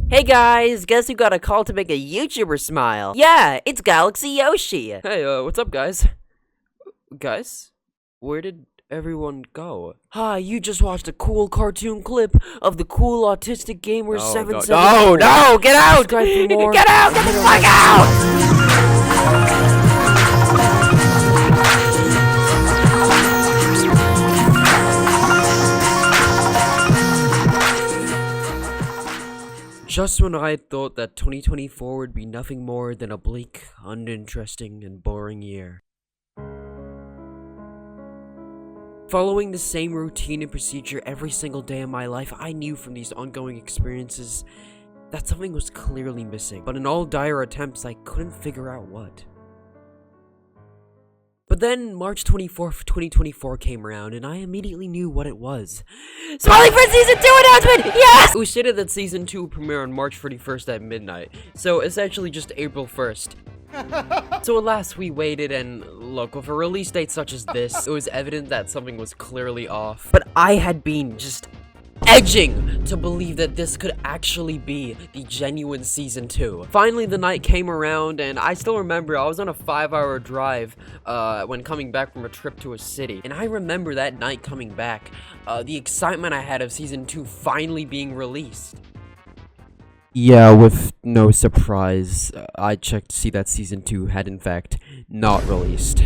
Hey guys, guess who got a call to make a YouTuber smile? Yeah, it's Galaxy Yoshi. Hey, what's up, guys? Guys? Where did everyone go? Hi, you just watched a cool cartoon clip of the cool autistic gamer Oh, 774. no, get out! Subscribe for more. Get out! Get the fuck out! Just when I thought that 2024 would be nothing more than a bleak, uninteresting, and boring year. Following the same routine and procedure every single day of my life, I knew from these ongoing experiences that something was clearly missing. But in all dire attempts, I couldn't figure out what. But then March 24th, 2024 came around, and I immediately knew what it was. Smiling Friends Season 2 announcement! Yes! It was stated that Season 2 would premiere on March 31st at midnight, so essentially just April 1st. So alas, we waited, and look, with a release date such as this, it was evident that something was clearly off. But I had been just edging to believe that this could actually be the genuine Season 2. Finally, the night came around, and I still remember I was on a 5-hour drive when coming back from a trip to a city. And I remember that night coming back, the excitement I had of Season 2 finally being released. Yeah, with no surprise, I checked to see that Season 2 had in fact not released.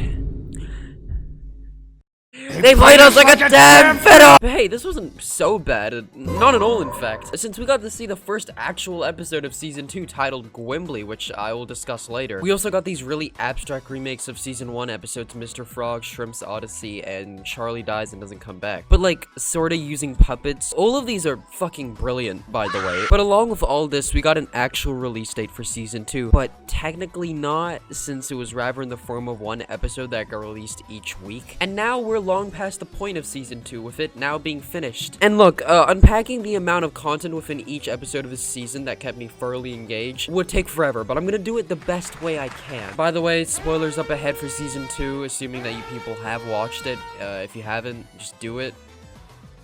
They played us like a damn fiddle! But hey, this wasn't so bad. Not at all, in fact. Since we got to see the first actual episode of Season 2 titled Gwimbly, which I will discuss later. We also got these really abstract remakes of Season 1 episodes Mr. Frog, Shrimp's Odyssey, and Charlie Dies and Doesn't Come Back. But like, sorta using puppets. All of these are fucking brilliant, by the way. But along with all this, we got an actual release date for Season 2. But technically not, since it was rather in the form of one episode that got released each week. And now we're long past the point of Season 2, with it now being finished. And look, unpacking the amount of content within each episode of this season that kept me thoroughly engaged would take forever, but I'm gonna do it the best way I can. By the way, spoilers up ahead for Season 2, assuming that you people have watched it. If you haven't, just do it.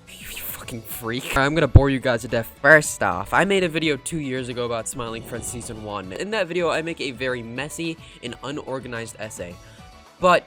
You fucking freak. I'm gonna bore you guys to death. First off, I made a video 2 years ago about Smiling Friends Season 1. In that video, I make a very messy and unorganized essay. But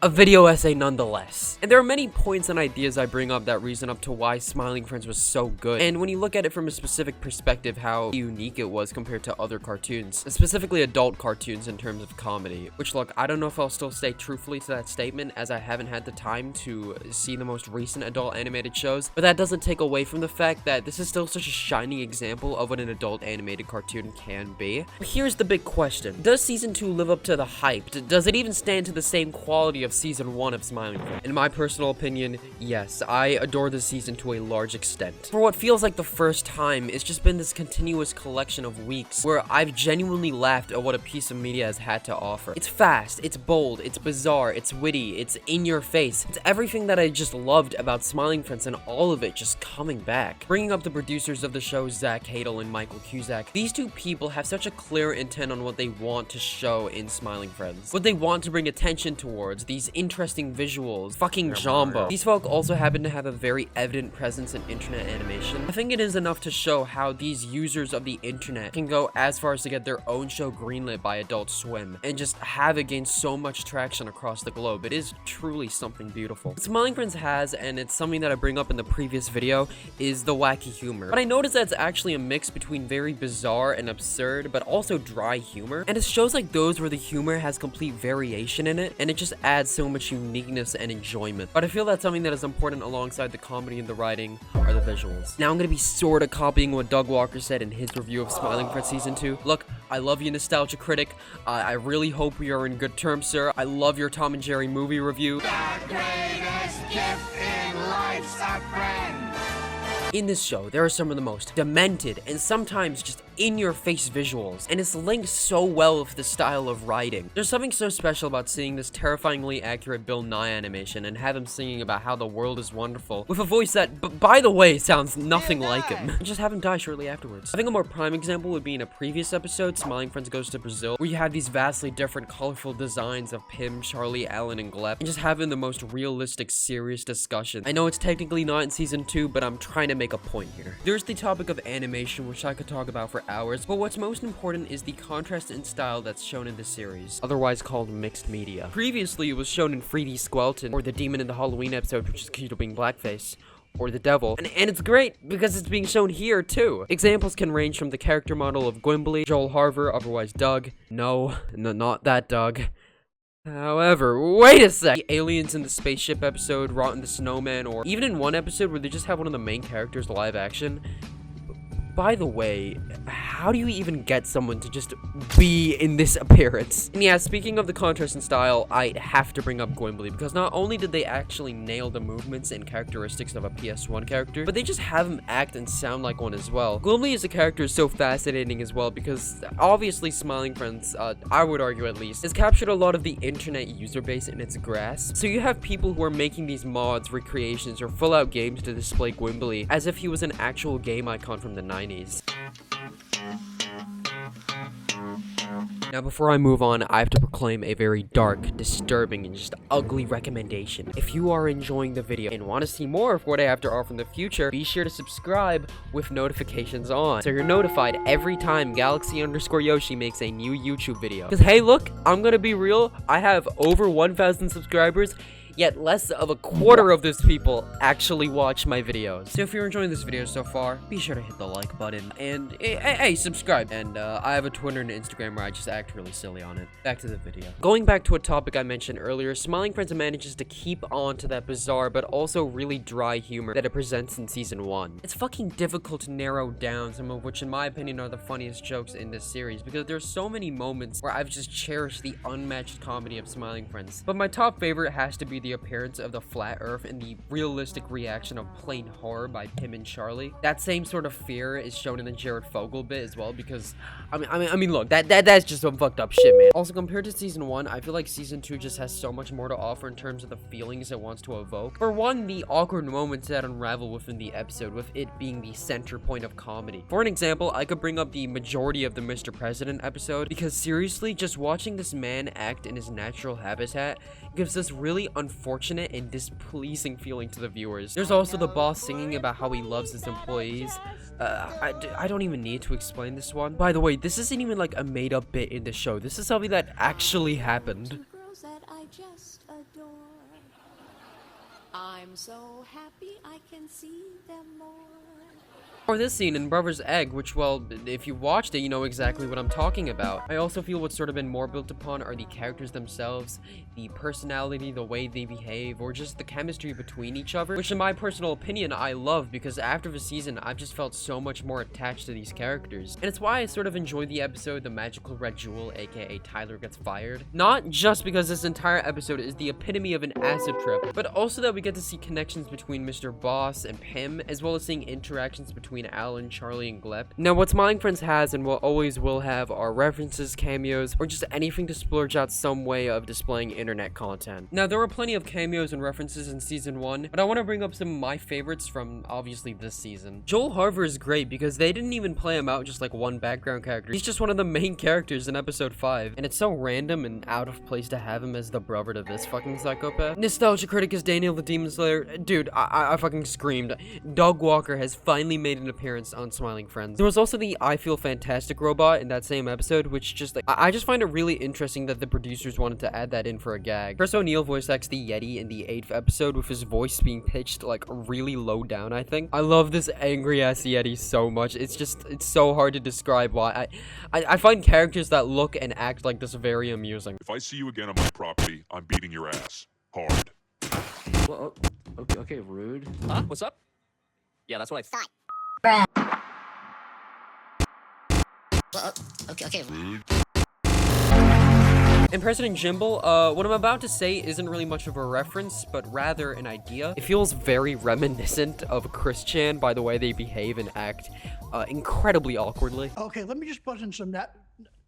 a video essay nonetheless. And there are many points and ideas I bring up that reason up to why Smiling Friends was so good. And when you look at it from a specific perspective, how unique it was compared to other cartoons, specifically adult cartoons in terms of comedy. Which, look, I don't know if I'll still stay truthfully to that statement, as I haven't had the time to see the most recent adult animated shows, but that doesn't take away from the fact that this is still such a shining example of what an adult animated cartoon can be. Here's the big question. Does Season 2 live up to the hype? Does it even stand to the same quality of Season 1 of Smiling Friends? In my personal opinion, yes, I adore this season to a large extent. For what feels like the first time, it's just been this continuous collection of weeks where I've genuinely laughed at what a piece of media has had to offer. It's fast, it's bold, it's bizarre, it's witty, it's in your face. It's everything that I just loved about Smiling Friends, and all of it just coming back. Bringing up the producers of the show, Zach Hadel and Michael Cusack, these two people have such a clear intent on what they want to show in Smiling Friends. What they want to bring attention towards, these interesting visuals, fucking Jumbo. These folk also happen to have a very evident presence in internet animation. I think it is enough to show how these users of the internet can go as far as to get their own show greenlit by Adult Swim, and just have it gain so much traction across the globe. It is truly something beautiful. What Smiling Friends has, and it's something that I bring up in the previous video, is the wacky humor. But I noticed that it's actually a mix between very bizarre and absurd, but also dry humor. And it's shows like those where the humor has complete variation in it, and it just adds so much uniqueness and enjoyment. But I feel that something that is important alongside the comedy and the writing are the visuals. Now I'm gonna be sorta copying what Doug Walker said in his review of Smiling Friends Season 2. Look, I love you, nostalgia critic. I really hope we are in good terms, sir. I love your Tom and Jerry movie review. The greatest gift in life's a friend. In this show, there are some of the most demented and sometimes just in-your-face visuals, and it's linked so well with the style of writing. There's something so special about seeing this terrifyingly accurate Bill Nye animation and have him singing about how the world is wonderful with a voice that, by the way, sounds nothing like him. And just have him die shortly afterwards. I think a more prime example would be in a previous episode, Smiling Friends Goes to Brazil, where you have these vastly different colorful designs of Pim, Charlie, Alan, and Gleb, and just having the most realistic, serious discussion. I know it's technically not in Season 2, but I'm trying to make a point here. There's the topic of animation, which I could talk about for hours, but what's most important is the contrast in style that's shown in the series, otherwise called mixed media. Previously, it was shown in 3D Squelton, or the demon in the Halloween episode, which is Keto being blackface, or the devil, and it's great because it's being shown here too. Examples can range from the character model of Gwimbly, Joel Harver, otherwise Doug. No, not that Doug. However, wait a sec! The aliens in the spaceship episode, Rotten the Snowman, or even in one episode where they just have one of the main characters live action. By the way, how do you even get someone to just be in this appearance? And yeah, speaking of the contrast in style, I have to bring up Gwimbly, because not only did they actually nail the movements and characteristics of a PS1 character, but they just have him act and sound like one as well. Gwimbly as a character is so fascinating as well, because obviously Smiling Friends, I would argue at least, has captured a lot of the internet user base in its grasp. So you have people who are making these mods, recreations, or full-out games to display Gwimbly as if he was an actual game icon from the 90s. Now before I move on, I have to proclaim a very dark, disturbing, and just ugly recommendation. If you are enjoying the video and want to see more of what I have to offer in the future, be sure to subscribe with notifications on, so you're notified every time Galaxy_Yoshi makes a new YouTube video. Because hey look, I'm gonna be real, I have over 1,000 subscribers, yet less of a quarter of those people actually watch my videos. So if you're enjoying this video so far, be sure to hit the like button and hey, subscribe. And I have a Twitter and Instagram where I just act really silly on it. Back to the video. Going back to a topic I mentioned earlier, Smiling Friends manages to keep on to that bizarre but also really dry humor that it presents in season 1. It's fucking difficult to narrow down some of which in my opinion are the funniest jokes in this series, because there's so many moments where I've just cherished the unmatched comedy of Smiling Friends. But my top favorite has to be the appearance of the flat earth and the realistic reaction of plain horror by Pim and Charlie. That same sort of fear is shown in the Jared Fogle bit as well, because I mean look, that's just some fucked up shit, man. Also, compared to season 1, I feel like season 2 just has so much more to offer in terms of the feelings it wants to evoke. For one, the awkward moments that unravel within the episode, with it being the center point of comedy. For an example, I could bring up the majority of the Mr. President episode, because seriously, just watching this man act in his natural habitat gives this really unfortunate and displeasing feeling to the viewers. There's also the boss singing about how he loves his employees. I don't even need to explain this one. By the way, this isn't even like a made-up bit in the show. This is something that actually happened. Girls that I just adore. I'm so happy I can see them more. Or this scene in Brother's Egg, which, well, if you watched it, you know exactly what I'm talking about. I also feel what's sort of been more built upon are the characters themselves, the personality, the way they behave, or just the chemistry between each other, which in my personal opinion, I love, because after the season, I've just felt so much more attached to these characters. And it's why I sort of enjoy the episode, The Magical Red Jewel, aka Tyler Gets Fired. Not just because this entire episode is the epitome of an acid trip, but also that we get to see connections between Mr. Boss and Pim, as well as seeing interactions between Alan, Charlie, and Glep. Now, what Smiling Friends has and what always will have are references, cameos, or just anything to splurge out some way of displaying internet content. Now, there were plenty of cameos and references in season 1, but I want to bring up some of my favorites from obviously this season. Joel Harver is great because they didn't even play him out just like one background character. He's just one of the main characters in episode 5, and it's so random and out of place to have him as the brother to this fucking psychopath. Nostalgia critic is Daniel the Demon Slayer. Dude, I fucking screamed. Doug Walker has finally made an appearance on Smiling Friends. There was also the I Feel Fantastic robot in that same episode, which just like, I just find it really interesting that the producers wanted to add that in for a gag. Chris O'Neill voice acts the Yeti in the 8th episode with his voice being pitched like really low down, I think. I love this angry ass Yeti so much. It's so hard to describe why. I find characters that look and act like this very amusing. If I see you again on my property, I'm beating your ass. Hard. Well, okay, rude. Huh? What's up? Yeah, that's what I thought. Well, okay. Rude. In President Jimble, what I'm about to say isn't really much of a reference, but rather an idea. It feels very reminiscent of Chris Chan by the way they behave and act incredibly awkwardly. Okay, let me just button some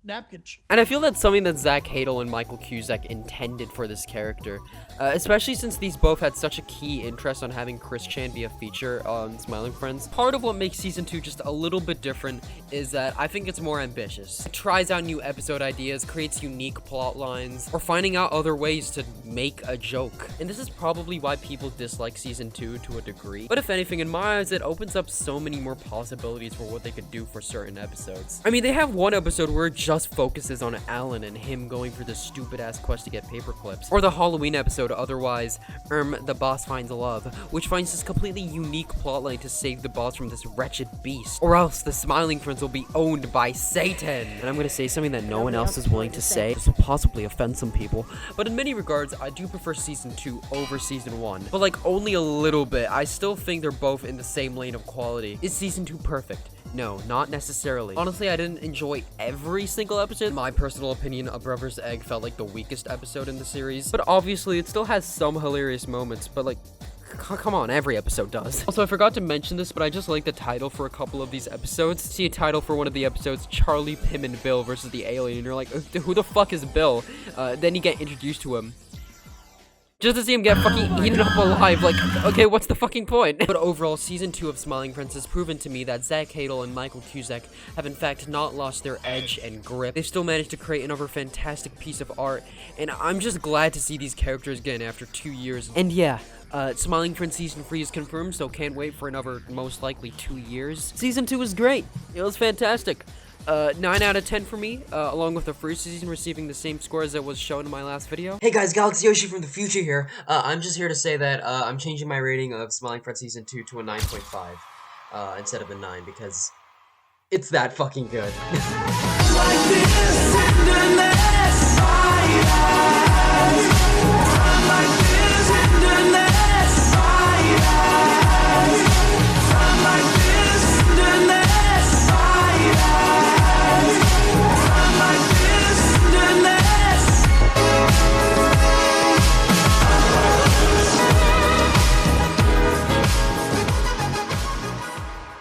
napkins. And I feel that's something that Zach Hadel and Michael Cusack intended for this character, especially since these both had such a key interest on having Chris Chan be a feature on Smiling Friends. Part of what makes season 2 just a little bit different is that I think it's more ambitious. It tries out new episode ideas, creates unique plot lines, or finding out other ways to make a joke. And this is probably why people dislike season 2 to a degree. But if anything, in my eyes, it opens up so many more possibilities for what they could do for certain episodes. I mean, they have one episode where it just focuses on Alan and him going for this stupid ass quest to get paper clips. Or the Halloween episode, otherwise, the boss finds love, which finds this completely unique plotline to save the boss from this wretched beast. Or else the Smiling Friends will be owned by Satan. And I'm gonna say something that no one else is willing to say. This will possibly offend some people. But in many regards, I do prefer season 2 over season 1. But like only a little bit. I still think they're both in the same lane of quality. Is season 2 perfect? No, not necessarily. Honestly, I didn't enjoy every single episode. In my personal opinion, A Brother's Egg felt like the weakest episode in the series. But obviously, it still has some hilarious moments, but like, come on, every episode does. Also, I forgot to mention this, but I just like the title for a couple of these episodes. See a title for one of the episodes, Charlie, Pim, and Bill versus the alien, and you're like, who the fuck is Bill? Then you get introduced to him. Just to see him get fucking eaten up alive, like, okay, what's the fucking point? But overall, season 2 of Smiling Friends has proven to me that Zach Hadel and Michael Cusack have in fact not lost their edge and grip. They've still managed to create another fantastic piece of art, and I'm just glad to see these characters again after 2 years. And yeah, Smiling Friends Season 3 is confirmed, so can't wait for another, most likely, 2 years. Season 2 was great. It was fantastic. 9 out of 10 for me, along with the first season receiving the same score as it was shown in my last video. Hey guys, Galaxy Yoshi from the future here. I'm just here to say that I'm changing my rating of Smiling Friends Season 2 to a 9.5 instead of a 9 because it's that fucking good.